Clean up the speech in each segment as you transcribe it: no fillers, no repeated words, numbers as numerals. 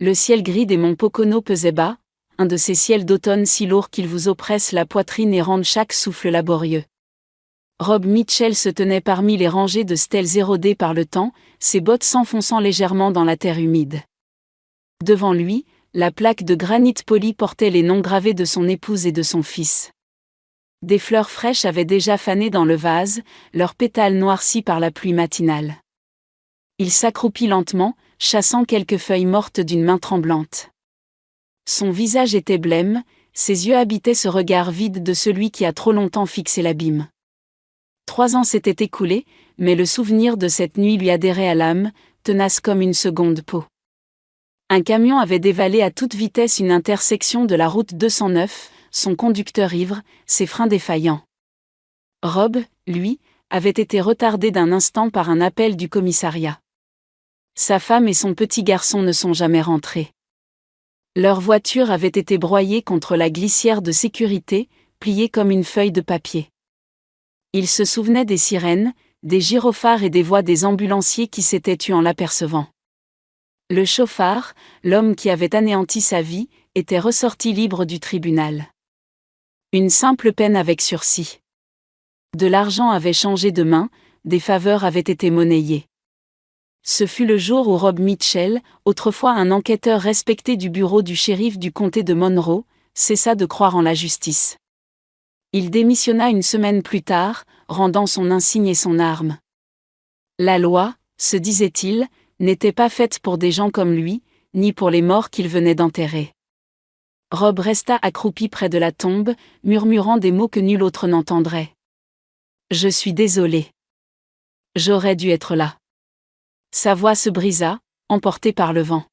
Le ciel gris des monts Pocono pesait bas, un de ces ciels d'automne si lourds qu'ils vous oppressent la poitrine et rendent chaque souffle laborieux. Rob Mitchell se tenait parmi les rangées de stèles érodées par le temps, ses bottes s'enfonçant légèrement dans la terre humide. Devant lui, la plaque de granit poli portait les noms gravés de son épouse et de son fils. Des fleurs fraîches avaient déjà fané dans le vase, leurs pétales noircis par la pluie matinale. Il s'accroupit lentement, chassant quelques feuilles mortes d'une main tremblante. Son visage était blême, ses yeux habitaient ce regard vide de celui qui a trop longtemps fixé l'abîme. 3 ans s'étaient écoulés, mais le souvenir de cette nuit lui adhérait à l'âme, tenace comme une seconde peau. Un camion avait dévalé à toute vitesse une intersection de la route 209, son conducteur ivre, ses freins défaillants. Rob, lui, avait été retardé d'un instant par un appel du commissariat. Sa femme et son petit garçon ne sont jamais rentrés. Leur voiture avait été broyée contre la glissière de sécurité, pliée comme une feuille de papier. Il se souvenait des sirènes, des gyrophares et des voix des ambulanciers qui s'étaient tus en l'apercevant. Le chauffard, l'homme qui avait anéanti sa vie, était ressorti libre du tribunal. Une simple peine avec sursis. De l'argent avait changé de main, des faveurs avaient été monnayées. Ce fut le jour où Rob Mitchell, autrefois un enquêteur respecté du bureau du shérif du comté de Monroe, cessa de croire en la justice. Il démissionna une semaine plus tard, rendant son insigne et son arme. La loi, se disait-il, n'était pas faite pour des gens comme lui, ni pour les morts qu'il venait d'enterrer. Rob resta accroupi près de la tombe, murmurant des mots que nul autre n'entendrait. « Je suis désolé. J'aurais dû être là. » Sa voix se brisa, emportée par le vent.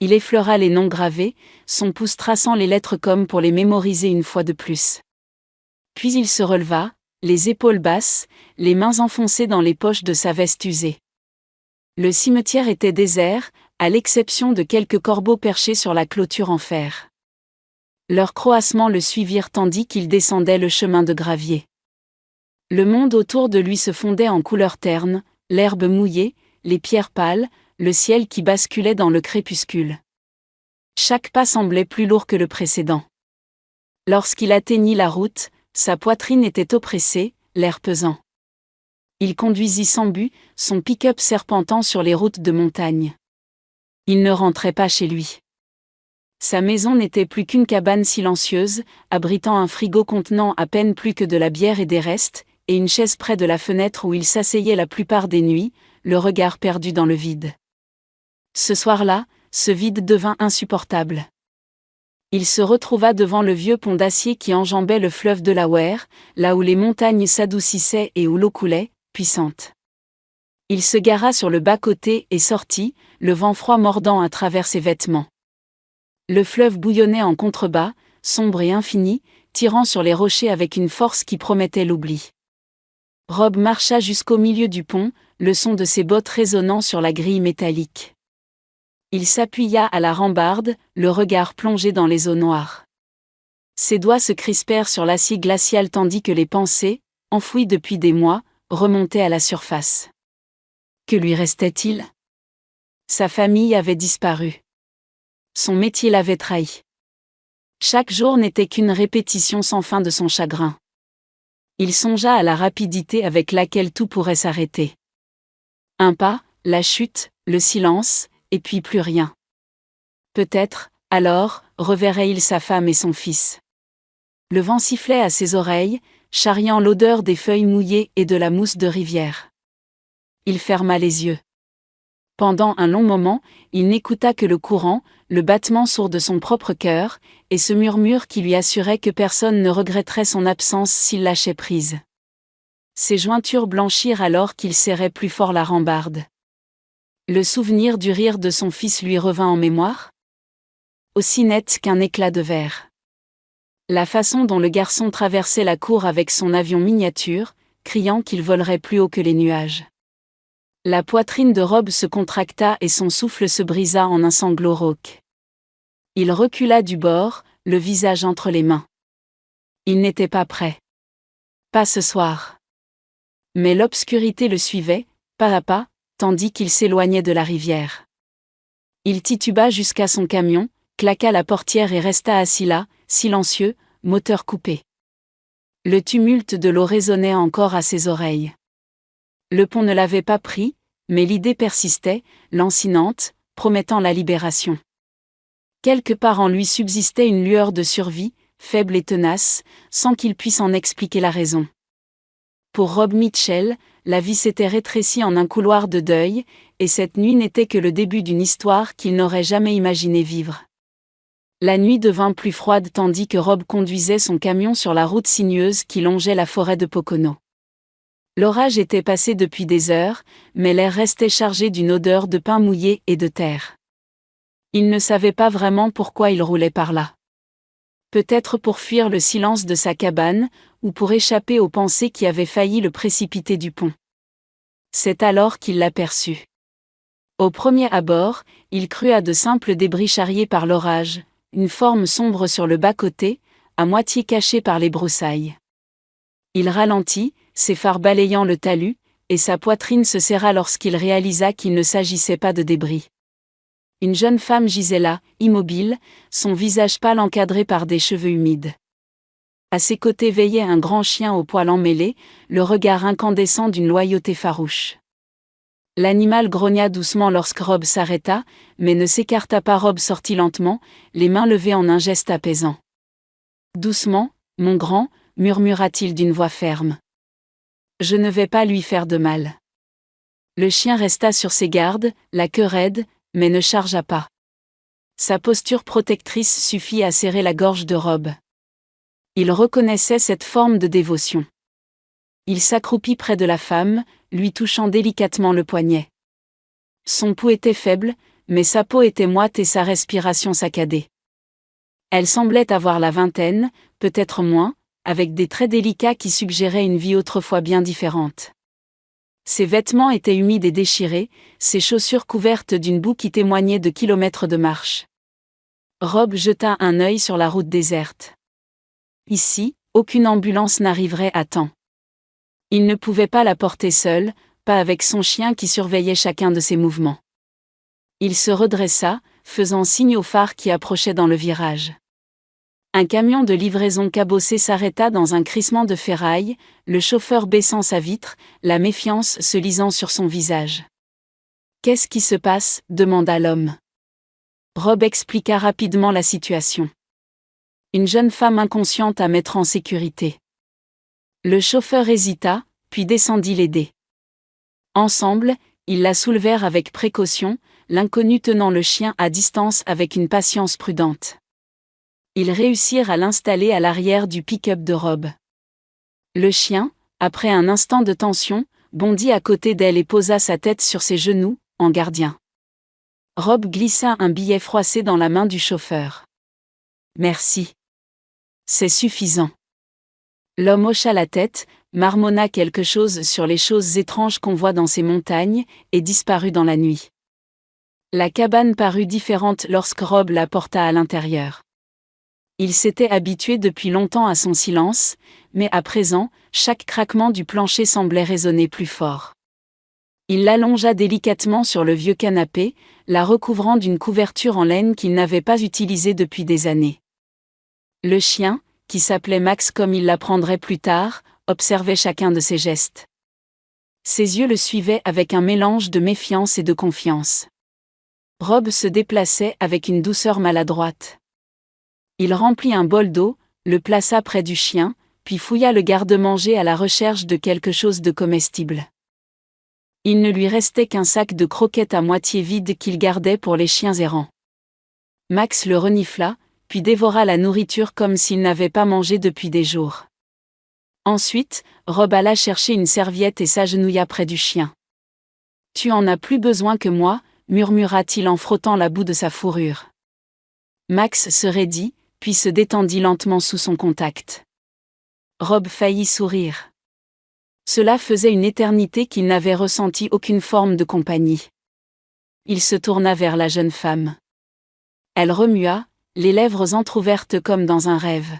Il effleura les noms gravés, son pouce traçant les lettres comme pour les mémoriser une fois de plus. Puis il se releva, les épaules basses, les mains enfoncées dans les poches de sa veste usée. Le cimetière était désert, à l'exception de quelques corbeaux perchés sur la clôture en fer. Leurs croassements le suivirent tandis qu'il descendait le chemin de gravier. Le monde autour de lui se fondait en couleurs ternes, l'herbe mouillée, les pierres pâles, le ciel qui basculait dans le crépuscule. Chaque pas semblait plus lourd que le précédent. Lorsqu'il atteignit la route, sa poitrine était oppressée, l'air pesant. Il conduisit sans but, son pick-up serpentant sur les routes de montagne. Il ne rentrait pas chez lui. Sa maison n'était plus qu'une cabane silencieuse, abritant un frigo contenant à peine plus que de la bière et des restes, et une chaise près de la fenêtre où il s'asseyait la plupart des nuits, le regard perdu dans le vide. Ce soir-là, ce vide devint insupportable. Il se retrouva devant le vieux pont d'acier qui enjambait le fleuve Delaware, là où les montagnes s'adoucissaient et où l'eau coulait, puissante. Il se gara sur le bas-côté et sortit, le vent froid mordant à travers ses vêtements. Le fleuve bouillonnait en contrebas, sombre et infini, tirant sur les rochers avec une force qui promettait l'oubli. Rob marcha jusqu'au milieu du pont, le son de ses bottes résonnant sur la grille métallique. Il s'appuya à la rambarde, le regard plongé dans les eaux noires. Ses doigts se crispèrent sur l'acier glacial tandis que les pensées, enfouies depuis des mois, remontaient à la surface. Que lui restait-il ? Sa famille avait disparu. Son métier l'avait trahi. Chaque jour n'était qu'une répétition sans fin de son chagrin. Il songea à la rapidité avec laquelle tout pourrait s'arrêter. Un pas, la chute, le silence, et puis plus rien. Peut-être, alors, reverrait-il sa femme et son fils. Le vent sifflait à ses oreilles, charriant l'odeur des feuilles mouillées et de la mousse de rivière. Il ferma les yeux. Pendant un long moment, il n'écouta que le courant, le battement sourd de son propre cœur, et ce murmure qui lui assurait que personne ne regretterait son absence s'il lâchait prise. Ses jointures blanchirent alors qu'il serrait plus fort la rambarde. Le souvenir du rire de son fils lui revint en mémoire, aussi net qu'un éclat de verre. La façon dont le garçon traversait la cour avec son avion miniature, criant qu'il volerait plus haut que les nuages. La poitrine de Rob se contracta et son souffle se brisa en un sanglot rauque. Il recula du bord, le visage entre les mains. Il n'était pas prêt. Pas ce soir. Mais l'obscurité le suivait, pas à pas, tandis qu'il s'éloignait de la rivière. Il tituba jusqu'à son camion, claqua la portière et resta assis là, silencieux, moteur coupé. Le tumulte de l'eau résonnait encore à ses oreilles. Le pont ne l'avait pas pris, mais l'idée persistait, lancinante, promettant la libération. Quelque part en lui subsistait une lueur de survie, faible et tenace, sans qu'il puisse en expliquer la raison. Pour Rob Mitchell, la vie s'était rétrécie en un couloir de deuil, et cette nuit n'était que le début d'une histoire qu'il n'aurait jamais imaginé vivre. La nuit devint plus froide tandis que Rob conduisait son camion sur la route sinueuse qui longeait la forêt de Pocono. L'orage était passé depuis des heures, mais l'air restait chargé d'une odeur de pain mouillé et de terre. Il ne savait pas vraiment pourquoi il roulait par là. Peut-être pour fuir le silence de sa cabane, ou pour échapper aux pensées qui avaient failli le précipiter du pont. C'est alors qu'il l'aperçut. Au premier abord, il crut à de simples débris charriés par l'orage, une forme sombre sur le bas-côté, à moitié cachée par les broussailles. Il ralentit, ses phares balayant le talus, et sa poitrine se serra lorsqu'il réalisa qu'il ne s'agissait pas de débris. Une jeune femme gisait là, immobile, son visage pâle encadré par des cheveux humides. À ses côtés veillait un grand chien au poil emmêlé, le regard incandescent d'une loyauté farouche. L'animal grogna doucement lorsque Rob s'arrêta, mais ne s'écarta pas. Rob sortit lentement, les mains levées en un geste apaisant. « Doucement, mon grand », murmura-t-il d'une voix ferme. « Je ne vais pas lui faire de mal. » Le chien resta sur ses gardes, la queue raide, mais ne chargea pas. Sa posture protectrice suffit à serrer la gorge de Rob. Il reconnaissait cette forme de dévotion. Il s'accroupit près de la femme, lui touchant délicatement le poignet. Son pouls était faible, mais sa peau était moite et sa respiration saccadée. Elle semblait avoir la vingtaine, peut-être moins, avec des traits délicats qui suggéraient une vie autrefois bien différente. Ses vêtements étaient humides et déchirés, ses chaussures couvertes d'une boue qui témoignait de kilomètres de marche. Rob jeta un œil sur la route déserte. Ici, aucune ambulance n'arriverait à temps. Il ne pouvait pas la porter seul, pas avec son chien qui surveillait chacun de ses mouvements. Il se redressa, faisant signe aux phares qui approchaient dans le virage. Un camion de livraison cabossé s'arrêta dans un crissement de ferraille, le chauffeur baissant sa vitre, la méfiance se lisant sur son visage. « Qu'est-ce qui se passe » demanda l'homme. Rob expliqua rapidement la situation. Une jeune femme inconsciente à mettre en sécurité. Le chauffeur hésita, puis descendit l'aider. Ensemble, ils la soulevèrent avec précaution, l'inconnu tenant le chien à distance avec une patience prudente. Ils réussirent à l'installer à l'arrière du pick-up de Rob. Le chien, après un instant de tension, bondit à côté d'elle et posa sa tête sur ses genoux, en gardien. Rob glissa un billet froissé dans la main du chauffeur. « Merci. C'est suffisant. » L'homme hocha la tête, marmonna quelque chose sur les choses étranges qu'on voit dans ces montagnes, et disparut dans la nuit. La cabane parut différente lorsque Rob la porta à l'intérieur. Il s'était habitué depuis longtemps à son silence, mais à présent, chaque craquement du plancher semblait résonner plus fort. Il l'allongea délicatement sur le vieux canapé, la recouvrant d'une couverture en laine qu'il n'avait pas utilisée depuis des années. Le chien, qui s'appelait Max comme il l'apprendrait plus tard, observait chacun de ses gestes. Ses yeux le suivaient avec un mélange de méfiance et de confiance. Rob se déplaçait avec une douceur maladroite. Il remplit un bol d'eau, le plaça près du chien, puis fouilla le garde-manger à la recherche de quelque chose de comestible. Il ne lui restait qu'un sac de croquettes à moitié vide qu'il gardait pour les chiens errants. Max le renifla, puis dévora la nourriture comme s'il n'avait pas mangé depuis des jours. Ensuite, Rob alla chercher une serviette et s'agenouilla près du chien. « Tu en as plus besoin que moi » murmura-t-il en frottant la boue de sa fourrure. Max se raidit, puis se détendit lentement sous son contact. Rob faillit sourire. Cela faisait une éternité qu'il n'avait ressenti aucune forme de compagnie. Il se tourna vers la jeune femme. Elle remua, les lèvres entr'ouvertes comme dans un rêve.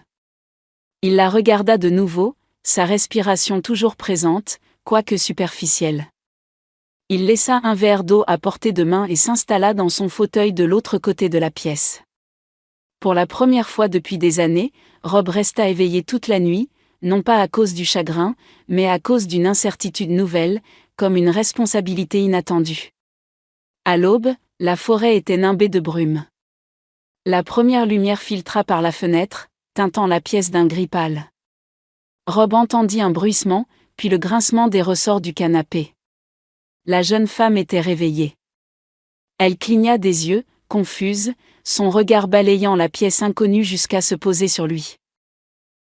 Il la regarda de nouveau, sa respiration toujours présente, quoique superficielle. Il laissa un verre d'eau à portée de main et s'installa dans son fauteuil de l'autre côté de la pièce. Pour la première fois depuis des années, Rob resta éveillé toute la nuit, non pas à cause du chagrin, mais à cause d'une incertitude nouvelle, comme une responsabilité inattendue. À l'aube, la forêt était nimbée de brume. La première lumière filtra par la fenêtre, teintant la pièce d'un gris pâle. Rob entendit un bruissement, puis le grincement des ressorts du canapé. La jeune femme était réveillée. Elle cligna des yeux, confuse, son regard balayant la pièce inconnue jusqu'à se poser sur lui.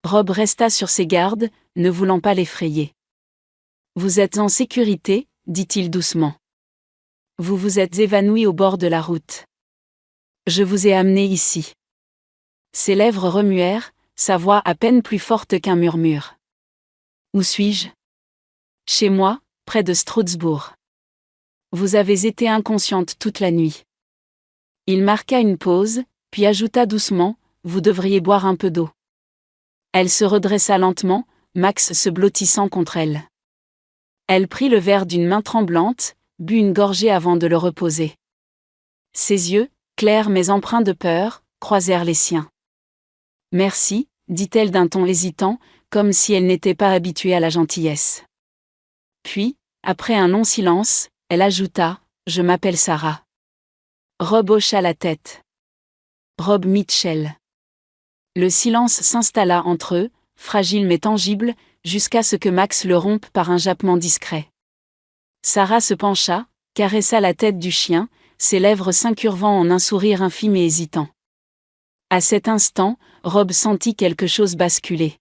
Rob resta sur ses gardes, ne voulant pas l'effrayer. « Vous êtes en sécurité », dit-il doucement. « Vous vous êtes évanoui au bord de la route. Je vous ai amené ici. » Ses lèvres remuèrent, sa voix à peine plus forte qu'un murmure. « Où suis-je ? » ?»« Chez moi, près de Stroudsburg. Vous avez été inconsciente toute la nuit. » Il marqua une pause, puis ajouta doucement, « Vous devriez boire un peu d'eau. » Elle se redressa lentement, Max se blottissant contre elle. Elle prit le verre d'une main tremblante, but une gorgée avant de le reposer. Ses yeux, clairs mais empreints de peur, croisèrent les siens. « Merci », dit-elle d'un ton hésitant, comme si elle n'était pas habituée à la gentillesse. Puis, après un long silence, elle ajouta, « Je m'appelle Sarah. » Rob hocha la tête. Rob Mitchell. Le silence s'installa entre eux, fragile mais tangible, jusqu'à ce que Max le rompe par un jappement discret. Sarah se pencha, caressa la tête du chien, ses lèvres s'incurvant en un sourire infime et hésitant. À cet instant, Rob sentit quelque chose basculer.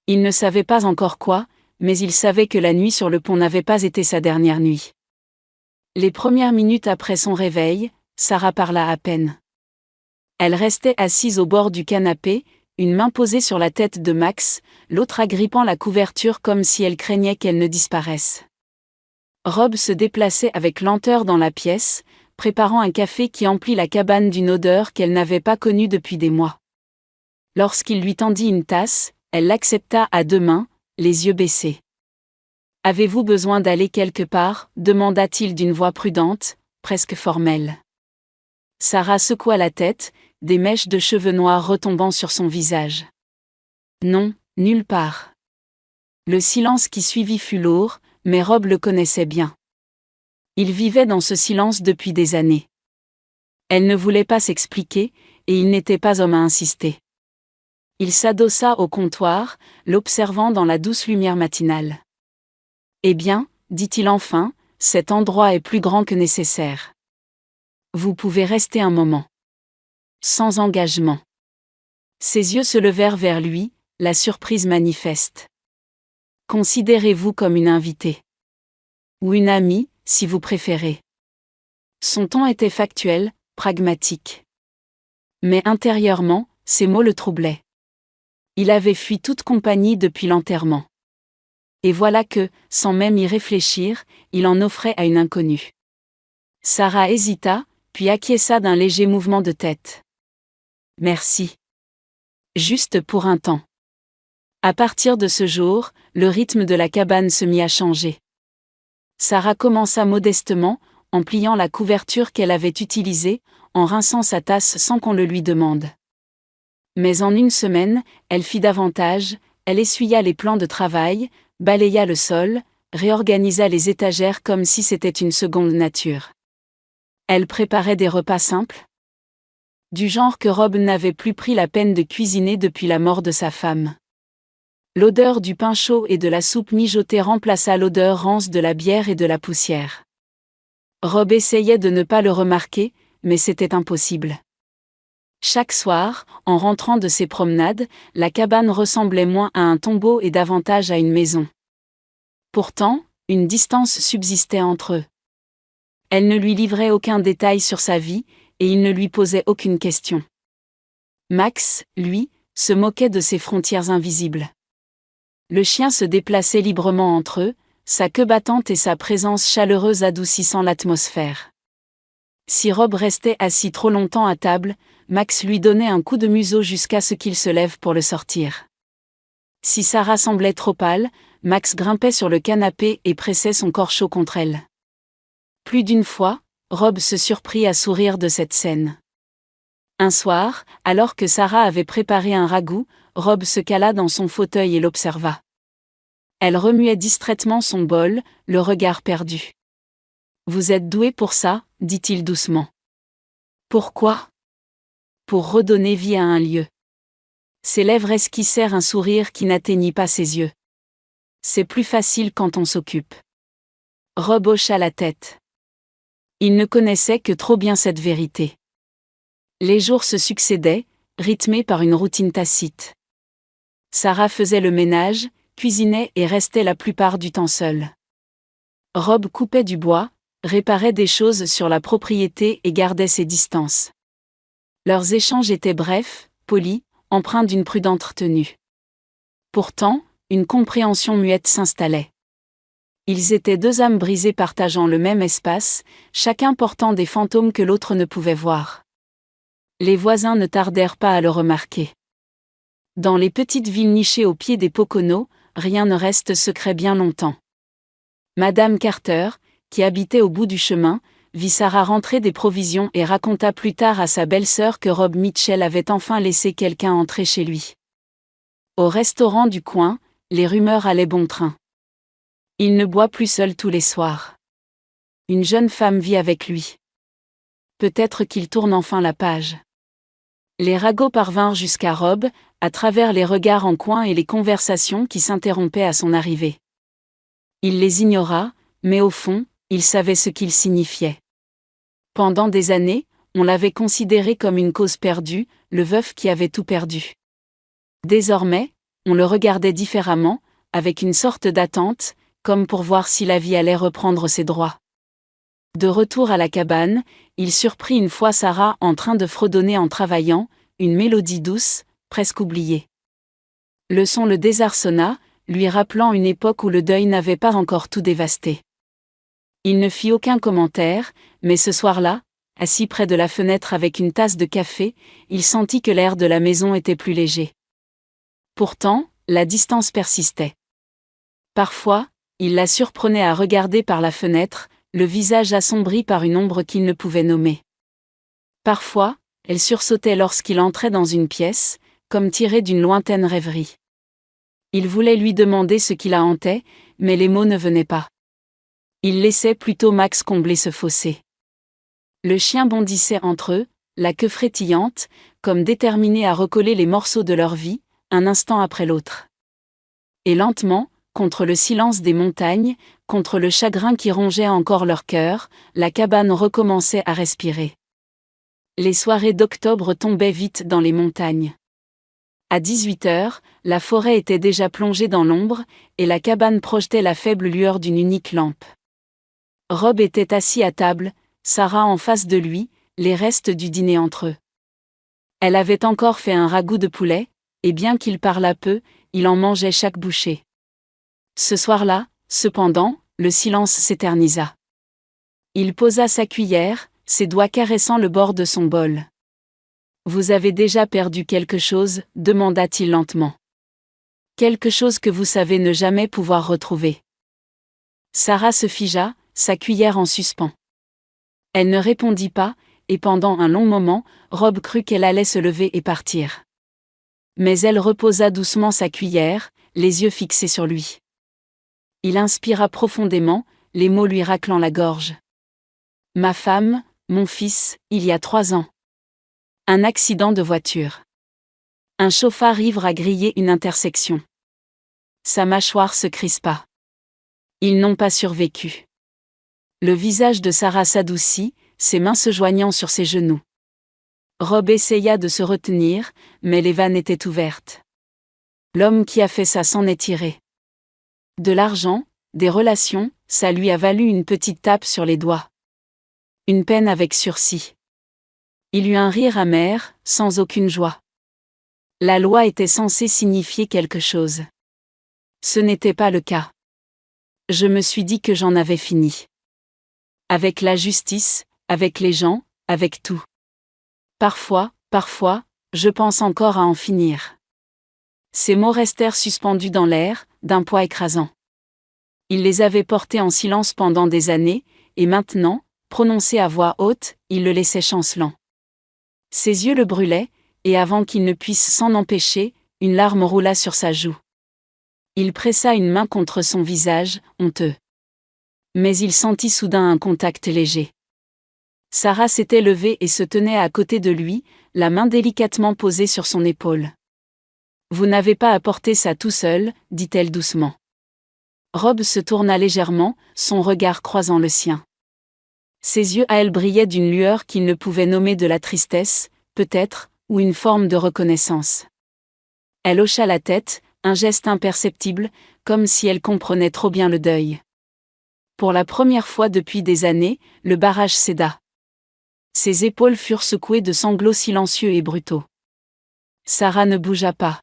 Il ne savait pas encore quoi, mais il savait que la nuit sur le pont n'avait pas été sa dernière nuit. Les premières minutes après son réveil, Sarah parla à peine. Elle restait assise au bord du canapé, une main posée sur la tête de Max, l'autre agrippant la couverture comme si elle craignait qu'elle ne disparaisse. Rob se déplaçait avec lenteur dans la pièce, préparant un café qui emplit la cabane d'une odeur qu'elle n'avait pas connue depuis des mois. Lorsqu'il lui tendit une tasse, elle l'accepta à deux mains, les yeux baissés. « Avez-vous besoin d'aller quelque part ?» demanda-t-il d'une voix prudente, presque formelle. Sarah secoua la tête, des mèches de cheveux noirs retombant sur son visage. « Non, nulle part. » Le silence qui suivit fut lourd, mais Rob le connaissait bien. Il vivait dans ce silence depuis des années. Elle ne voulait pas s'expliquer, et il n'était pas homme à insister. Il s'adossa au comptoir, l'observant dans la douce lumière matinale. « Eh bien, dit-il enfin, cet endroit est plus grand que nécessaire. Vous pouvez rester un moment. » Sans engagement. Ses yeux se levèrent vers lui, la surprise manifeste. « Considérez-vous comme une invitée. Ou une amie, si vous préférez. » Son ton était factuel, pragmatique. Mais intérieurement, ces mots le troublaient. Il avait fui toute compagnie depuis l'enterrement. Et voilà que, sans même y réfléchir, il en offrait à une inconnue. Sarah hésita, puis acquiesça d'un léger mouvement de tête. « Merci. Juste pour un temps. » À partir de ce jour, le rythme de la cabane se mit à changer. Sarah commença modestement, en pliant la couverture qu'elle avait utilisée, en rinçant sa tasse sans qu'on le lui demande. Mais en une semaine, elle fit davantage, elle essuya les plans de travail, balaya le sol, réorganisa les étagères comme si c'était une seconde nature. Elle préparait des repas simples, du genre que Rob n'avait plus pris la peine de cuisiner depuis la mort de sa femme. L'odeur du pain chaud et de la soupe mijotée remplaça l'odeur rance de la bière et de la poussière. Rob essayait de ne pas le remarquer, mais c'était impossible. Chaque soir, en rentrant de ses promenades, la cabane ressemblait moins à un tombeau et davantage à une maison. Pourtant, une distance subsistait entre eux. Elle ne lui livrait aucun détail sur sa vie, et il ne lui posait aucune question. Max, lui, se moquait de ces frontières invisibles. Le chien se déplaçait librement entre eux, sa queue battante et sa présence chaleureuse adoucissant l'atmosphère. Si Rob restait assis trop longtemps à table, Max lui donnait un coup de museau jusqu'à ce qu'il se lève pour le sortir. Si Sarah semblait trop pâle, Max grimpait sur le canapé et pressait son corps chaud contre elle. Plus d'une fois, Rob se surprit à sourire de cette scène. Un soir, alors que Sarah avait préparé un ragoût, Rob se cala dans son fauteuil et l'observa. Elle remuait distraitement son bol, le regard perdu. « Vous êtes doué pour ça », dit-il doucement. « Pourquoi ?»« Pour redonner vie à un lieu. » Ses lèvres esquissèrent un sourire qui n'atteignit pas ses yeux. « C'est plus facile quand on s'occupe. » Rob hocha la tête. Il ne connaissait que trop bien cette vérité. Les jours se succédaient, rythmés par une routine tacite. Sarah faisait le ménage, cuisinait et restait la plupart du temps seule. Rob coupait du bois, réparait des choses sur la propriété et gardait ses distances. Leurs échanges étaient brefs, polis, empreints d'une prudente retenue. Pourtant, une compréhension muette s'installait. Ils étaient deux âmes brisées partageant le même espace, chacun portant des fantômes que l'autre ne pouvait voir. Les voisins ne tardèrent pas à le remarquer. Dans les petites villes nichées au pied des Poconos, rien ne reste secret bien longtemps. Madame Carter, qui habitait au bout du chemin, vit Sarah rentrer des provisions et raconta plus tard à sa belle-sœur que Rob Mitchell avait enfin laissé quelqu'un entrer chez lui. Au restaurant du coin, les rumeurs allaient bon train. Il ne boit plus seul tous les soirs. Une jeune femme vit avec lui. Peut-être qu'il tourne enfin la page. Les ragots parvinrent jusqu'à Rob, à travers les regards en coin et les conversations qui s'interrompaient à son arrivée. Il les ignora, mais au fond, il savait ce qu'ils signifiaient. Pendant des années, on l'avait considéré comme une cause perdue, le veuf qui avait tout perdu. Désormais, on le regardait différemment, avec une sorte d'attente, comme pour voir si la vie allait reprendre ses droits. De retour à la cabane, il surprit une fois Sarah en train de fredonner en travaillant, une mélodie douce, presque oubliée. Le son le désarçonna, lui rappelant une époque où le deuil n'avait pas encore tout dévasté. Il ne fit aucun commentaire, mais ce soir-là, assis près de la fenêtre avec une tasse de café, il sentit que l'air de la maison était plus léger. Pourtant, la distance persistait. Parfois, il la surprenait à regarder par la fenêtre, le visage assombri par une ombre qu'il ne pouvait nommer. Parfois, elle sursautait lorsqu'il entrait dans une pièce, comme tirée d'une lointaine rêverie. Il voulait lui demander ce qui la hantait, mais les mots ne venaient pas. Il laissait plutôt Max combler ce fossé. Le chien bondissait entre eux, la queue frétillante, comme déterminé à recoller les morceaux de leur vie, un instant après l'autre. Et lentement, contre le silence des montagnes, contre le chagrin qui rongeait encore leur cœur, la cabane recommençait à respirer. Les soirées d'octobre tombaient vite dans les montagnes. À 18h, la forêt était déjà plongée dans l'ombre, et la cabane projetait la faible lueur d'une unique lampe. Rob était assis à table, Sarah en face de lui, les restes du dîner entre eux. Elle avait encore fait un ragoût de poulet, et bien qu'il parlât peu, il en mangeait chaque bouchée. Ce soir-là, cependant, le silence s'éternisa. Il posa sa cuillère, ses doigts caressant le bord de son bol. « Vous avez déjà perdu quelque chose ?» demanda-t-il lentement. « Quelque chose que vous savez ne jamais pouvoir retrouver. » Sarah se figea, sa cuillère en suspens. Elle ne répondit pas, et pendant un long moment, Rob crut qu'elle allait se lever et partir. Mais elle reposa doucement sa cuillère, les yeux fixés sur lui. Il inspira profondément, les mots lui raclant la gorge. « Ma femme, mon fils, il y a 3 ans. Un accident de voiture. Un chauffard ivre a grillé une intersection. Sa mâchoire se crispa. Ils n'ont pas survécu. » Le visage de Sarah s'adoucit, ses mains se joignant sur ses genoux. Rob essaya de se retenir, mais les vannes étaient ouvertes. L'homme qui a fait ça s'en est tiré. De l'argent, des relations, ça lui a valu une petite tape sur les doigts. Une peine avec sursis. Il eut un rire amer, sans aucune joie. La loi était censée signifier quelque chose. Ce n'était pas le cas. Je me suis dit que j'en avais fini. Avec la justice, avec les gens, avec tout. Parfois, je pense encore à en finir. Ces mots restèrent suspendus dans l'air, d'un poids écrasant. Il les avait portés en silence pendant des années, et maintenant, prononcé à voix haute, il le laissait chancelant. Ses yeux le brûlaient, et avant qu'il ne puisse s'en empêcher, une larme roula sur sa joue. Il pressa une main contre son visage, honteux. Mais il sentit soudain un contact léger. Sarah s'était levée et se tenait à côté de lui, la main délicatement posée sur son épaule. « Vous n'avez pas à porter ça tout seul, dit-elle doucement. Rob se tourna légèrement, son regard croisant le sien. Ses yeux à elle brillaient d'une lueur qu'il ne pouvait nommer de la tristesse, peut-être, ou une forme de reconnaissance. Elle hocha la tête, un geste imperceptible, comme si elle comprenait trop bien le deuil. Pour la première fois depuis des années, le barrage céda. Ses épaules furent secouées de sanglots silencieux et brutaux. Sarah ne bougea pas.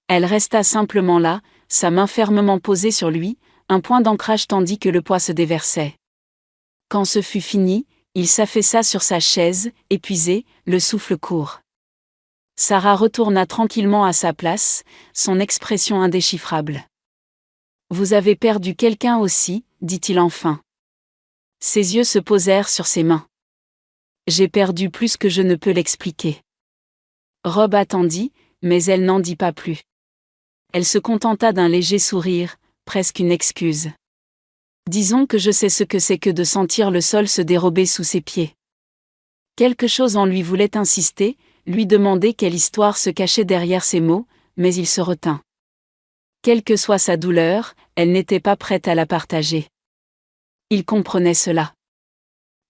Elle resta simplement là, sa main fermement posée sur lui, un point d'ancrage tandis que le poids se déversait. Quand ce fut fini, il s'affaissa sur sa chaise, épuisé, le souffle court. Sarah retourna tranquillement à sa place, son expression indéchiffrable. « Vous avez perdu quelqu'un aussi, dit-il enfin. Ses yeux se posèrent sur ses mains. J'ai perdu plus que je ne peux l'expliquer. Rob attendit, mais elle n'en dit pas plus. Elle se contenta d'un léger sourire, presque une excuse. Disons que je sais ce que c'est que de sentir le sol se dérober sous ses pieds. Quelque chose en lui voulait insister, lui demander quelle histoire se cachait derrière ces mots, mais il se retint. Quelle que soit sa douleur, elle n'était pas prête à la partager. Il comprenait cela.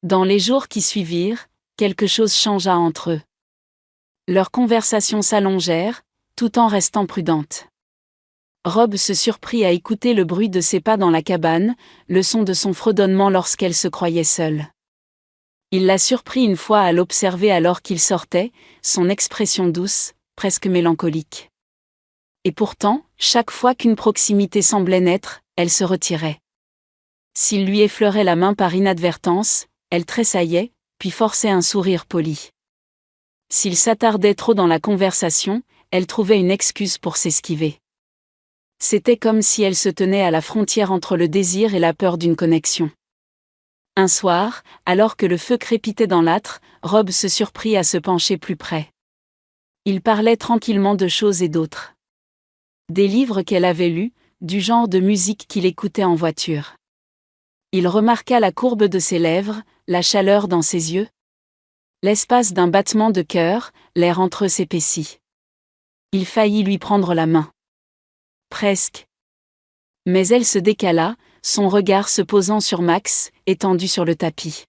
Dans les jours qui suivirent, quelque chose changea entre eux. Leurs conversations s'allongèrent, tout en restant prudentes. Rob se surprit à écouter le bruit de ses pas dans la cabane, le son de son fredonnement lorsqu'elle se croyait seule. Il la surprit une fois à l'observer alors qu'il sortait, son expression douce, presque mélancolique. Et pourtant, chaque fois qu'une proximité semblait naître, elle se retirait. S'il lui effleurait la main par inadvertance, elle tressaillait, puis forçait un sourire poli. S'il s'attardait trop dans la conversation, elle trouvait une excuse pour s'esquiver. C'était comme si elle se tenait à la frontière entre le désir et la peur d'une connexion. Un soir, alors que le feu crépitait dans l'âtre, Rob se surprit à se pencher plus près. Ils parlaient tranquillement de choses et d'autres. Des livres qu'elle avait lus, du genre de musique qu'il écoutait en voiture. Il remarqua la courbe de ses lèvres, la chaleur dans ses yeux. L'espace d'un battement de cœur, l'air entre eux s'épaissit. Il faillit lui prendre la main. Presque. Mais elle se décala, son regard se posant sur Max, étendu sur le tapis.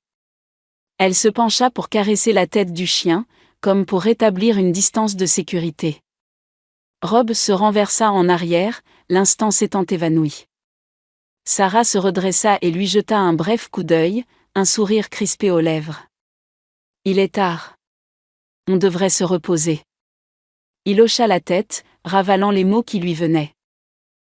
Elle se pencha pour caresser la tête du chien, comme pour rétablir une distance de sécurité. Rob se renversa en arrière, l'instant s'étant évanoui. Sarah se redressa et lui jeta un bref coup d'œil, un sourire crispé aux lèvres. Il est tard. On devrait se reposer. Il hocha la tête, ravalant les mots qui lui venaient.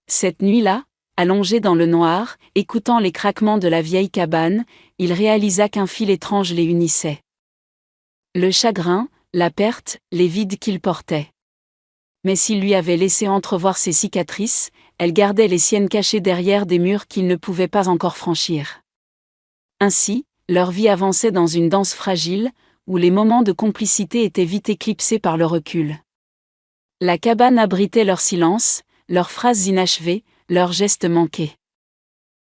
Cette nuit-là, allongé dans le noir, écoutant les craquements de la vieille cabane, il réalisa qu'un fil étrange les unissait. Le chagrin, la perte, les vides qu'il portait. Mais s'il lui avait laissé entrevoir ses cicatrices, elle gardait les siennes cachées derrière des murs qu'il ne pouvait pas encore franchir. Ainsi, leur vie avançait dans une danse fragile, où les moments de complicité étaient vite éclipsés par le recul. La cabane abritait leur silence, leurs phrases inachevées, leurs gestes manqués.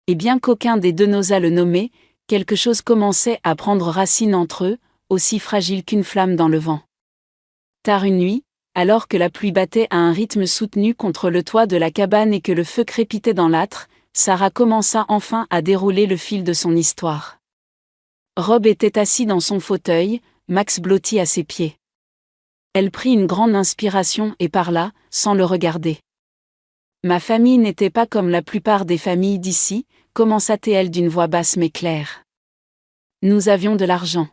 Et bien qu'aucun des deux n'osât le nommer, quelque chose commençait à prendre racine entre eux, aussi fragile qu'une flamme dans le vent. Tard une nuit, alors que la pluie battait à un rythme soutenu contre le toit de la cabane et que le feu crépitait dans l'âtre, Sarah commença enfin à dérouler le fil de son histoire. Rob était assis dans son fauteuil, Max blotti à ses pieds. Elle prit une grande inspiration et parla, sans le regarder. « Ma famille n'était pas comme la plupart des familles d'ici, » commença-t-elle d'une voix basse mais claire. « Nous avions de l'argent.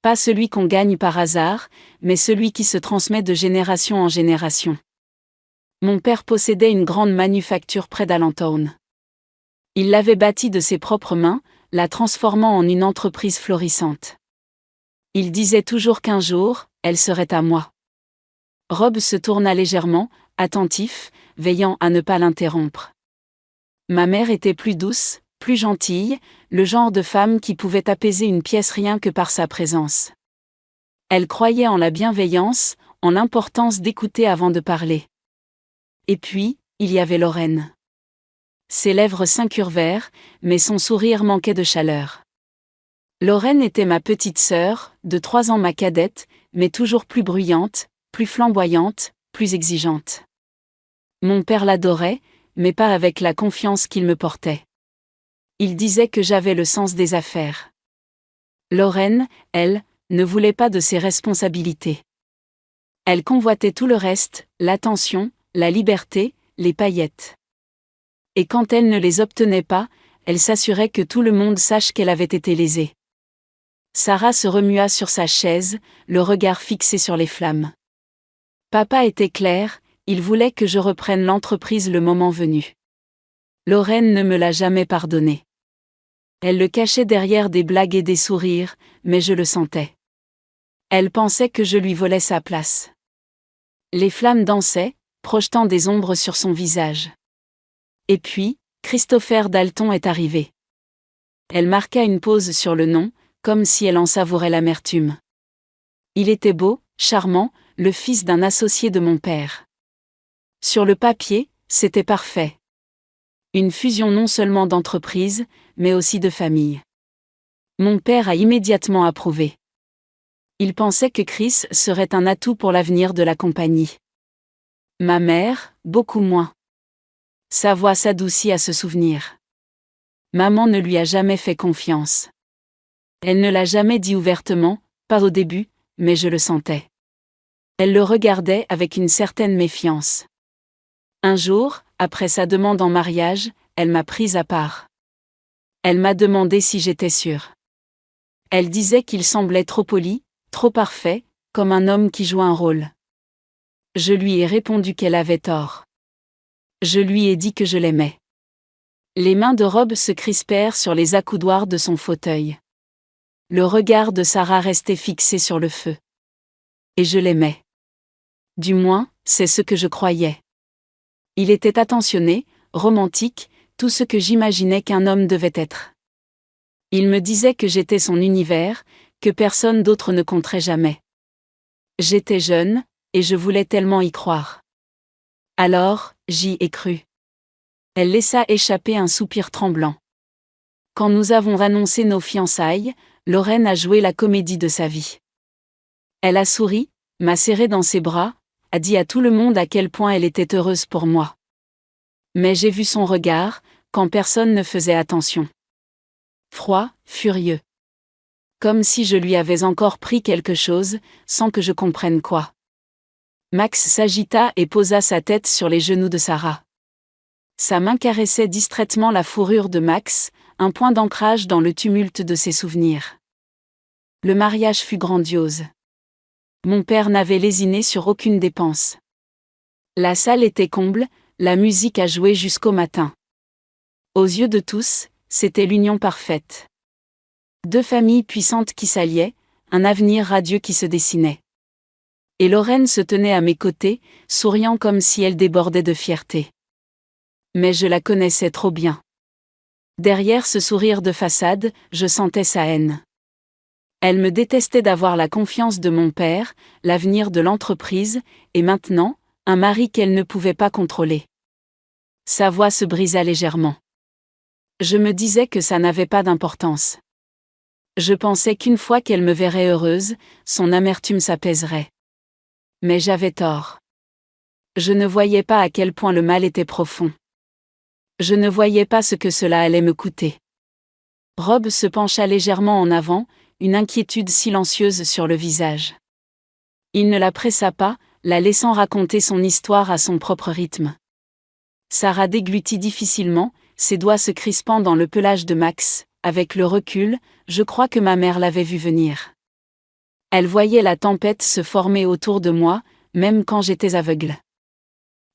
Pas celui qu'on gagne par hasard, mais celui qui se transmet de génération en génération. Mon père possédait une grande manufacture près d'Allentown. Il l'avait bâtie de ses propres mains, la transformant en une entreprise florissante. Il disait toujours qu'un jour, elle serait à moi. » Rob se tourna légèrement, attentif, veillant à ne pas l'interrompre. « Ma mère était plus douce, Plus gentille, le genre de femme qui pouvait apaiser une pièce rien que par sa présence. Elle croyait en la bienveillance, en l'importance d'écouter avant de parler. Et puis, il y avait Lorraine. Ses lèvres s'incurvèrent, mais son sourire manquait de chaleur. Lorraine était ma petite sœur, de 3 ans ma cadette, mais toujours plus bruyante, plus flamboyante, plus exigeante. Mon père l'adorait, mais pas avec la confiance qu'il me portait. Il disait que j'avais le sens des affaires. Lorraine, elle, ne voulait pas de ses responsabilités. Elle convoitait tout le reste, l'attention, la liberté, les paillettes. Et quand elle ne les obtenait pas, elle s'assurait que tout le monde sache qu'elle avait été lésée. Sarah se remua sur sa chaise, le regard fixé sur les flammes. Papa était clair, il voulait que je reprenne l'entreprise le moment venu. Lorraine ne me l'a jamais pardonné. Elle le cachait derrière des blagues et des sourires, mais je le sentais. Elle pensait que je lui volais sa place. Les flammes dansaient, projetant des ombres sur son visage. Et puis, Christopher Dalton est arrivé. Elle marqua une pause sur le nom, comme si elle en savourait l'amertume. Il était beau, charmant, le fils d'un associé de mon père. Sur le papier, c'était parfait. Une fusion non seulement d'entreprise, mais aussi de famille. Mon père a immédiatement approuvé. Il pensait que Chris serait un atout pour l'avenir de la compagnie. Ma mère, beaucoup moins. Sa voix s'adoucit à ce souvenir. Maman ne lui a jamais fait confiance. Elle ne l'a jamais dit ouvertement, pas au début, mais je le sentais. Elle le regardait avec une certaine méfiance. Un jour, après sa demande en mariage, elle m'a prise à part. Elle m'a demandé si j'étais sûre. Elle disait qu'il semblait trop poli, trop parfait, comme un homme qui joue un rôle. Je lui ai répondu qu'elle avait tort. Je lui ai dit que je l'aimais. Les mains de Rob se crispèrent sur les accoudoirs de son fauteuil. Le regard de Sarah restait fixé sur le feu. Et je l'aimais. Du moins, c'est ce que je croyais. Il était attentionné, romantique, tout ce que j'imaginais qu'un homme devait être. Il me disait que j'étais son univers, que personne d'autre ne compterait jamais. J'étais jeune, et je voulais tellement y croire. Alors, j'y ai cru. Elle laissa échapper un soupir tremblant. Quand nous avons annoncé nos fiançailles, Lorraine a joué la comédie de sa vie. Elle a souri, m'a serré dans ses bras, a dit à tout le monde à quel point elle était heureuse pour moi. Mais j'ai vu son regard, quand personne ne faisait attention. Froid, furieux. Comme si je lui avais encore pris quelque chose, sans que je comprenne quoi. Max s'agita et posa sa tête sur les genoux de Sarah. Sa main caressait distraitement la fourrure de Max, un point d'ancrage dans le tumulte de ses souvenirs. Le mariage fut grandiose. Mon père n'avait lésiné sur aucune dépense. La salle était comble, la musique a joué jusqu'au matin. Aux yeux de tous, c'était l'union parfaite. 2 familles puissantes qui s'alliaient, un avenir radieux qui se dessinait. Et Lorraine se tenait à mes côtés, souriant comme si elle débordait de fierté. Mais je la connaissais trop bien. Derrière ce sourire de façade, je sentais sa haine. Elle me détestait d'avoir la confiance de mon père, l'avenir de l'entreprise, et maintenant, un mari qu'elle ne pouvait pas contrôler. Sa voix se brisa légèrement. Je me disais que ça n'avait pas d'importance. Je pensais qu'une fois qu'elle me verrait heureuse, son amertume s'apaiserait. Mais j'avais tort. Je ne voyais pas à quel point le mal était profond. Je ne voyais pas ce que cela allait me coûter. Rob se pencha légèrement en avant, une inquiétude silencieuse sur le visage. Il ne la pressa pas, la laissant raconter son histoire à son propre rythme. Sarah déglutit difficilement, ses doigts se crispant dans le pelage de Max. Avec le recul, je crois que ma mère l'avait vu venir. Elle voyait la tempête se former autour de moi, même quand j'étais aveugle.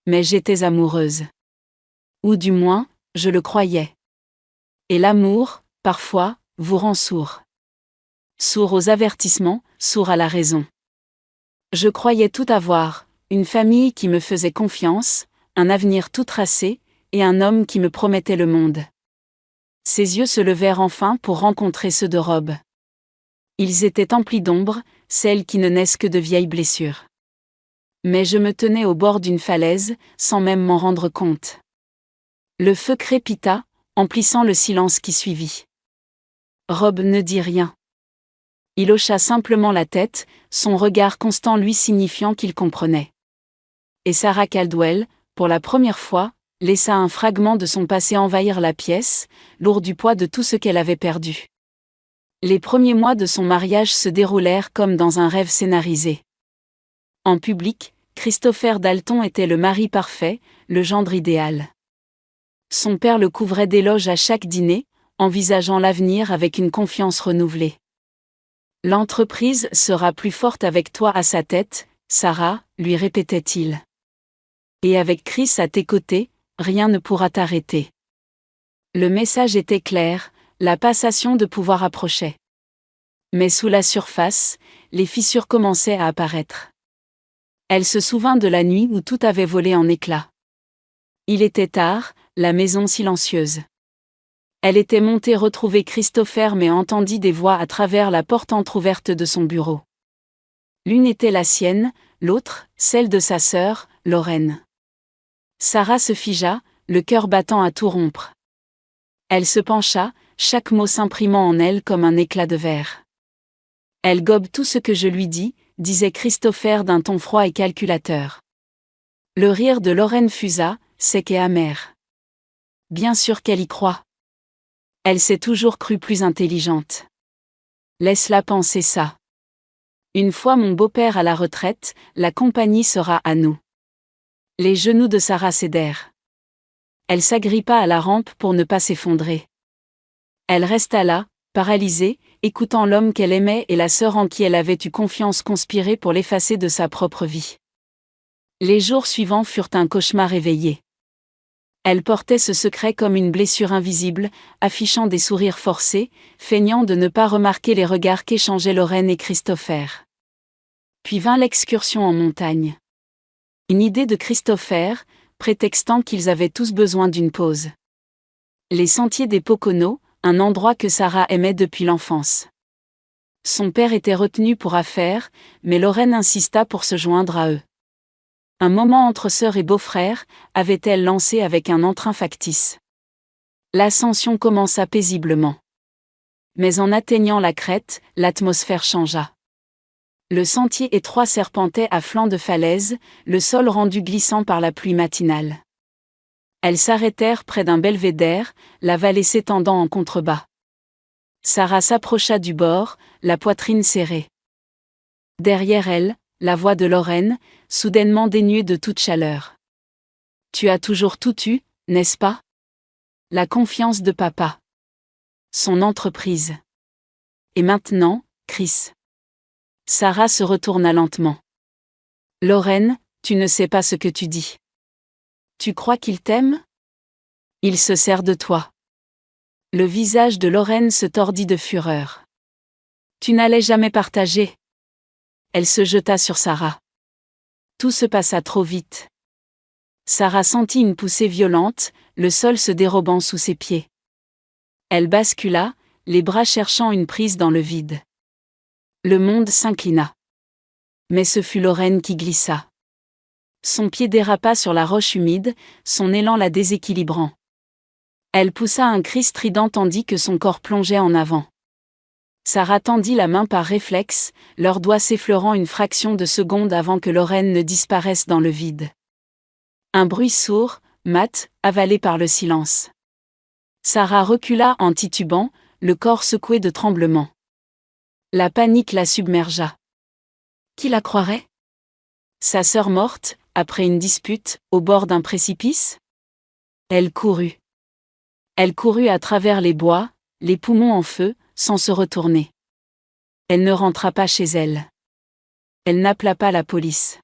Mais j'étais amoureuse. Ou du moins, je le croyais. Et l'amour, parfois, vous rend sourd. Sourd aux avertissements, sourd à la raison. Je croyais tout avoir, une famille qui me faisait confiance, un avenir tout tracé, et un homme qui me promettait le monde. Ses yeux se levèrent enfin pour rencontrer ceux de Rob. Ils étaient emplis d'ombre, celles qui ne naissent que de vieilles blessures. Mais je me tenais au bord d'une falaise, sans même m'en rendre compte. Le feu crépita, emplissant le silence qui suivit. Rob ne dit rien. Il hocha simplement la tête, son regard constant lui signifiant qu'il comprenait. Et Sarah Caldwell, pour la première fois, laissa un fragment de son passé envahir la pièce, lourd du poids de tout ce qu'elle avait perdu. Les premiers mois de son mariage se déroulèrent comme dans un rêve scénarisé. En public, Christopher Dalton était le mari parfait, le gendre idéal. Son père le couvrait d'éloges à chaque dîner, envisageant l'avenir avec une confiance renouvelée. L'entreprise sera plus forte avec toi à sa tête, Sarah, lui répétait-il. Et avec Chris à tes côtés, rien ne pourra t'arrêter. Le message était clair, la passation de pouvoir approchait. Mais sous la surface, les fissures commençaient à apparaître. Elle se souvint de la nuit où tout avait volé en éclats. Il était tard, la maison silencieuse. Elle était montée retrouver Christopher mais entendit des voix à travers la porte entr'ouverte de son bureau. L'une était la sienne, l'autre, celle de sa sœur, Lorraine. Sarah se figea, le cœur battant à tout rompre. Elle se pencha, chaque mot s'imprimant en elle comme un éclat de verre. Elle gobe tout ce que je lui dis, disait Christopher d'un ton froid et calculateur. Le rire de Lorraine fusa, sec et amer. Bien sûr qu'elle y croit. Elle s'est toujours crue plus intelligente. Laisse-la penser ça. Une fois mon beau-père à la retraite, la compagnie sera à nous. Les genoux de Sarah cédèrent. Elle s'agrippa à la rampe pour ne pas s'effondrer. Elle resta là, paralysée, écoutant l'homme qu'elle aimait et la sœur en qui elle avait eu confiance conspirer pour l'effacer de sa propre vie. Les jours suivants furent un cauchemar éveillé. Elle portait ce secret comme une blessure invisible, affichant des sourires forcés, feignant de ne pas remarquer les regards qu'échangeaient Lorraine et Christopher. Puis vint l'excursion en montagne. Une idée de Christopher, prétextant qu'ils avaient tous besoin d'une pause. Les sentiers des Poconos, un endroit que Sarah aimait depuis l'enfance. Son père était retenu pour affaires, mais Lorraine insista pour se joindre à eux. Un moment entre sœur et beau-frère, avait-elle lancé avec un entrain factice. L'ascension commença paisiblement. Mais en atteignant la crête, l'atmosphère changea. Le sentier étroit serpentait à flanc de falaise, le sol rendu glissant par la pluie matinale. Elles s'arrêtèrent près d'un belvédère, la vallée s'étendant en contrebas. Sarah s'approcha du bord, la poitrine serrée. Derrière elle, la voix de Lorraine, soudainement dénuée de toute chaleur. « Tu as toujours tout eu, n'est-ce pas ? La confiance de papa. Son entreprise. Et maintenant, Chris. » Sarah se retourna lentement. « Lorraine, tu ne sais pas ce que tu dis. Tu crois qu'il t'aime ? Il se sert de toi. » Le visage de Lorraine se tordit de fureur. « Tu n'allais jamais partager. » Elle se jeta sur Sarah. Tout se passa trop vite. Sarah sentit une poussée violente, le sol se dérobant sous ses pieds. Elle bascula, les bras cherchant une prise dans le vide. Le monde s'inclina. Mais ce fut Lorraine qui glissa. Son pied dérapa sur la roche humide, son élan la déséquilibrant. Elle poussa un cri strident tandis que son corps plongeait en avant. Sarah tendit la main par réflexe, leurs doigts s'effleurant une fraction de seconde avant que Lorraine ne disparaisse dans le vide. Un bruit sourd, mat, avalé par le silence. Sarah recula en titubant, le corps secoué de tremblements. La panique la submergea. Qui la croirait ? Sa sœur morte, après une dispute, au bord d'un précipice ? Elle courut. Elle courut à travers les bois, les poumons en feu, sans se retourner. Elle ne rentra pas chez elle. Elle n'appela pas la police.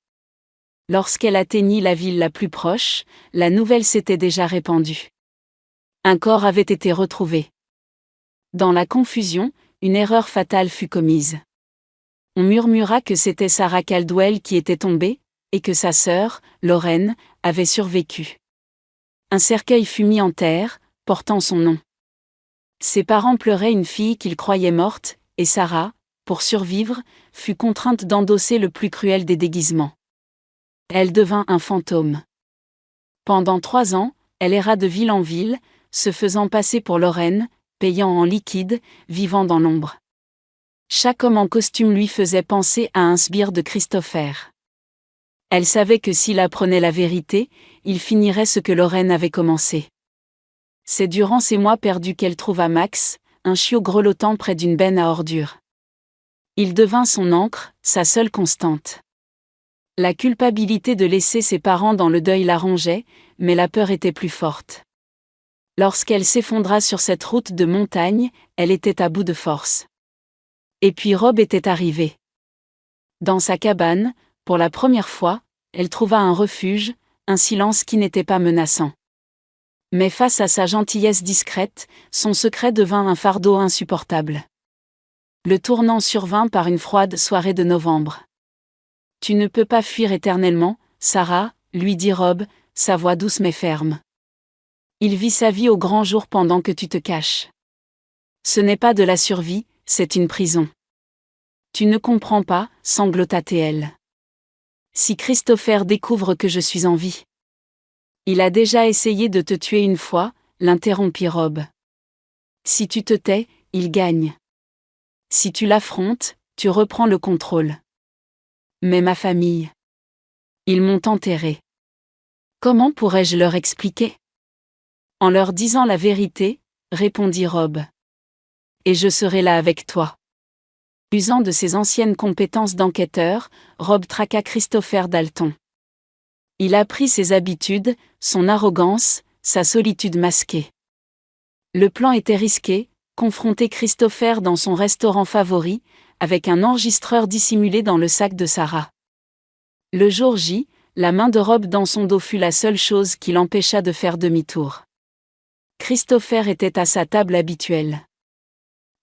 Lorsqu'elle atteignit la ville la plus proche, la nouvelle s'était déjà répandue. Un corps avait été retrouvé. Dans la confusion, une erreur fatale fut commise. On murmura que c'était Sarah Caldwell qui était tombée, et que sa sœur, Lorraine, avait survécu. Un cercueil fut mis en terre, portant son nom. Ses parents pleuraient une fille qu'ils croyaient morte, et Sarah, pour survivre, fut contrainte d'endosser le plus cruel des déguisements. Elle devint un fantôme. Pendant 3 ans, elle erra de ville en ville, se faisant passer pour Lorraine, payant en liquide, vivant dans l'ombre. Chaque homme en costume lui faisait penser à un sbire de Christopher. Elle savait que s'il apprenait la vérité, il finirait ce que Lorraine avait commencé. C'est durant ces mois perdus qu'elle trouva Max, un chiot grelottant près d'une benne à ordures. Il devint son ancre, sa seule constante. La culpabilité de laisser ses parents dans le deuil la rongeait, mais la peur était plus forte. Lorsqu'elle s'effondra sur cette route de montagne, elle était à bout de force. Et puis Rob était arrivé. Dans sa cabane, pour la première fois, elle trouva un refuge, un silence qui n'était pas menaçant. Mais face à sa gentillesse discrète, son secret devint un fardeau insupportable. Le tournant survint par une froide soirée de novembre. « Tu ne peux pas fuir éternellement, Sarah », lui dit Rob, sa voix douce mais ferme. « Il vit sa vie au grand jour pendant que tu te caches. Ce n'est pas de la survie, c'est une prison. » « Tu ne comprends pas, » sanglota-t-elle. « Si Christopher découvre que je suis en vie. » « Il a déjà essayé de te tuer une fois, » l'interrompit Rob. « Si tu te tais, il gagne. Si tu l'affrontes, tu reprends le contrôle. Mais ma famille. Ils m'ont enterré. Comment pourrais-je leur expliquer ? En leur disant la vérité, répondit Rob. Et je serai là avec toi. Usant de ses anciennes compétences d'enquêteur, Rob traqua Christopher Dalton. Il apprit ses habitudes, son arrogance, sa solitude masquée. Le plan était risqué, confronter Christopher dans son restaurant favori, avec un enregistreur dissimulé dans le sac de Sarah. Le jour J, la main de Rob dans son dos fut la seule chose qui l'empêcha de faire demi-tour. Christopher était à sa table habituelle.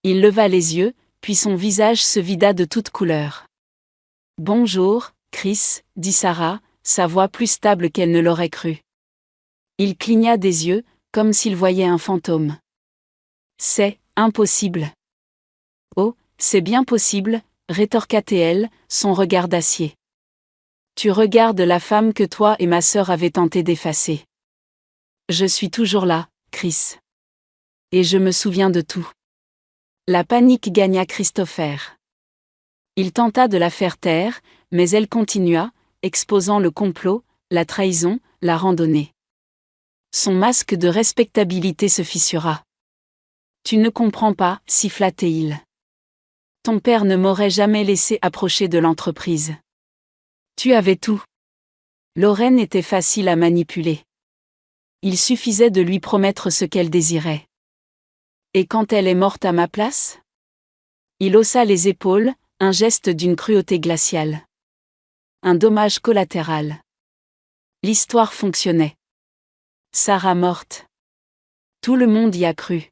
Il leva les yeux, puis son visage se vida de toutes couleurs. « Bonjour, Chris, » dit Sarah, sa voix plus stable qu'elle ne l'aurait cru. Il cligna des yeux, comme s'il voyait un fantôme. « C'est impossible. »« Oh, c'est bien possible, » rétorqua-t-elle, son regard d'acier. « Tu regardes la femme que toi et ma sœur avez tenté d'effacer. Je suis toujours là, Chris. Et je me souviens de tout. » La panique gagna Christopher. Il tenta de la faire taire, mais elle continua, exposant le complot, la trahison, la randonnée. Son masque de respectabilité se fissura. « Tu ne comprends pas, » siffla-t-il. « Ton père ne m'aurait jamais laissé approcher de l'entreprise. Tu avais tout. » Lorraine était facile à manipuler. Il suffisait de lui promettre ce qu'elle désirait. Et quand elle est morte à ma place ? Il haussa les épaules, un geste d'une cruauté glaciale. Un dommage collatéral. L'histoire fonctionnait. Sarah morte. Tout le monde y a cru.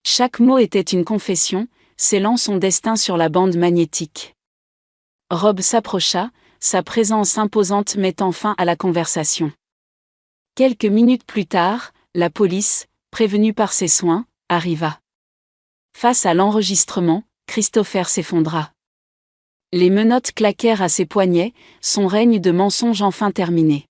Chaque mot était une confession, scellant son destin sur la bande magnétique. Rob s'approcha, sa présence imposante mettant fin à la conversation. Quelques minutes plus tard, la police, prévenue par ses soins, arriva. Face à l'enregistrement, Christopher s'effondra. Les menottes claquèrent à ses poignets, son règne de mensonge enfin terminé.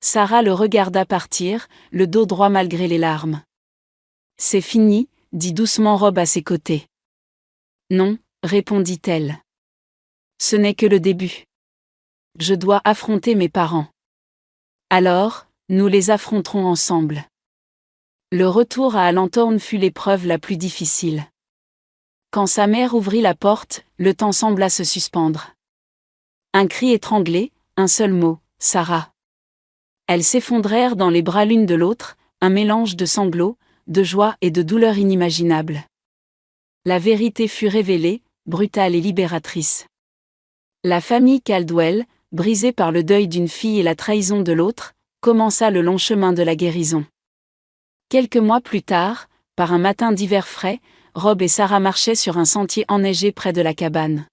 Sarah le regarda partir, le dos droit malgré les larmes. « C'est fini », dit doucement Rob à ses côtés. « Non », répondit-elle. « Ce n'est que le début. Je dois affronter mes parents. Alors, nous les affronterons ensemble. » Le retour à Allentown fut l'épreuve la plus difficile. Quand sa mère ouvrit la porte, le temps sembla se suspendre. Un cri étranglé, un seul mot, « Sarah ». Elles s'effondrèrent dans les bras l'une de l'autre, un mélange de sanglots, de joie et de douleur inimaginable. La vérité fut révélée, brutale et libératrice. La famille Caldwell, brisée par le deuil d'une fille et la trahison de l'autre, commença le long chemin de la guérison. Quelques mois plus tard, par un matin d'hiver frais, Rob et Sarah marchaient sur un sentier enneigé près de la cabane.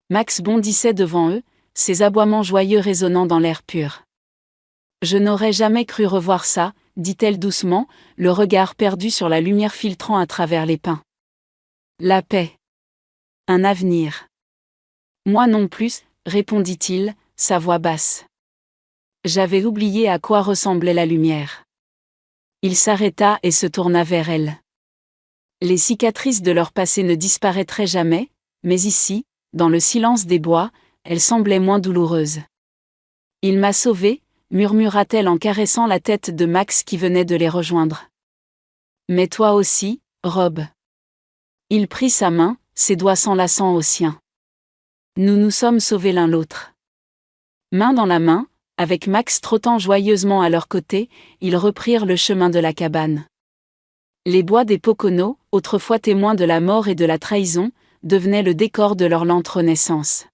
Max bondissait devant eux, ses aboiements joyeux résonnant dans l'air pur. « Je n'aurais jamais cru revoir ça », dit-elle doucement, le regard perdu sur la lumière filtrant à travers les pins. La paix. Un avenir. Moi non plus, répondit-il, sa voix basse. J'avais oublié à quoi ressemblait la lumière. Il s'arrêta et se tourna vers elle. Les cicatrices de leur passé ne disparaîtraient jamais, mais ici, dans le silence des bois, elles semblaient moins douloureuses. Il m'a sauvée, murmura-t-elle en caressant la tête de Max qui venait de les rejoindre. Mais toi aussi, Rob. Il prit sa main, ses doigts s'enlaçant aux siens. Nous nous sommes sauvés l'un l'autre. Main dans la main, avec Max trottant joyeusement à leur côté, ils reprirent le chemin de la cabane. Les bois des Poconos, autrefois témoins de la mort et de la trahison, devenaient le décor de leur lente renaissance.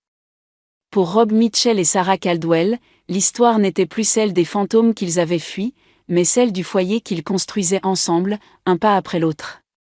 Pour Rob Mitchell et Sarah Caldwell, l'histoire n'était plus celle des fantômes qu'ils avaient fuis, mais celle du foyer qu'ils construisaient ensemble, un pas après l'autre.